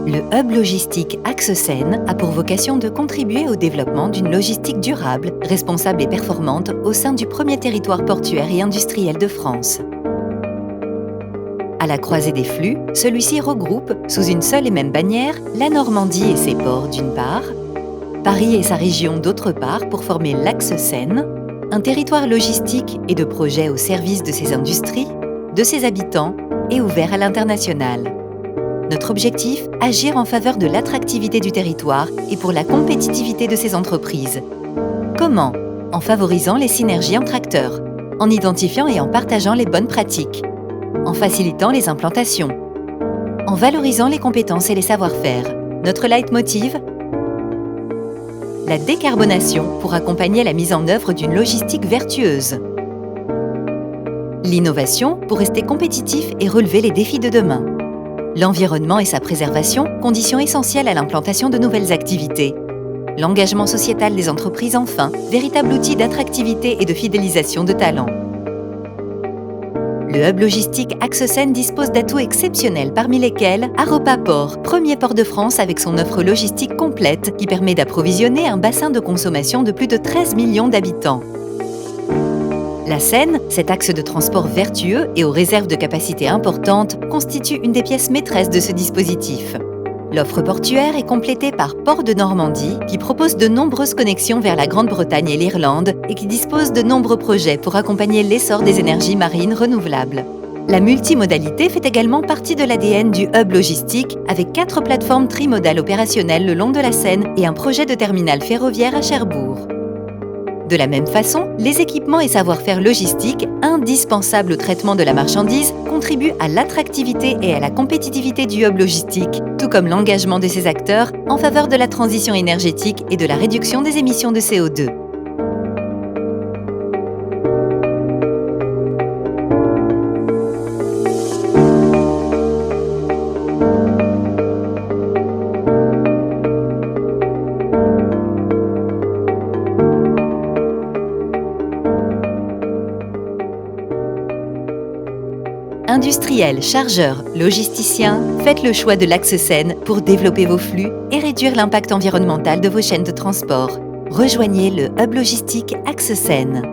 Le hub logistique Axe Seine a pour vocation de contribuer au développement d'une logistique durable, responsable et performante au sein du premier territoire portuaire et industriel de France. À la croisée des flux, celui-ci regroupe, sous une seule et même bannière, la Normandie et ses ports d'une part, Paris et sa région d'autre part pour former l'Axe Seine, un territoire logistique et de projets au service de ses industries, de ses habitants et ouvert à l'international. Notre objectif, agir en faveur de l'attractivité du territoire et pour la compétitivité de ses entreprises. Comment? En favorisant les synergies entre acteurs, en identifiant et en partageant les bonnes pratiques, en facilitant les implantations, en valorisant les compétences et les savoir-faire. Notre leitmotiv? La décarbonation pour accompagner la mise en œuvre d'une logistique vertueuse. L'innovation pour rester compétitif et relever les défis de demain. L'environnement et sa préservation, condition essentielle à l'implantation de nouvelles activités. L'engagement sociétal des entreprises enfin, véritable outil d'attractivité et de fidélisation de talents. Le hub logistique Axe Seine dispose d'atouts exceptionnels parmi lesquels Aropa Port, premier port de France avec son offre logistique complète qui permet d'approvisionner un bassin de consommation de plus de 13 millions d'habitants. La Seine, cet axe de transport vertueux et aux réserves de capacité importantes, constitue une des pièces maîtresses de ce dispositif. L'offre portuaire est complétée par Port de Normandie, qui propose de nombreuses connexions vers la Grande-Bretagne et l'Irlande et qui dispose de nombreux projets pour accompagner l'essor des énergies marines renouvelables. La multimodalité fait également partie de l'ADN du hub logistique, avec 4 plateformes trimodales opérationnelles le long de la Seine et un projet de terminal ferroviaire à Cherbourg. De la même façon, les équipements et savoir-faire logistiques, indispensables au traitement de la marchandise, contribuent à l'attractivité et à la compétitivité du hub logistique, tout comme l'engagement de ses acteurs en faveur de la transition énergétique et de la réduction des émissions de CO2. Industriels, chargeurs, logisticiens, faites le choix de l'Axe Seine pour développer vos flux et réduire l'impact environnemental de vos chaînes de transport. Rejoignez le hub logistique Axe Seine.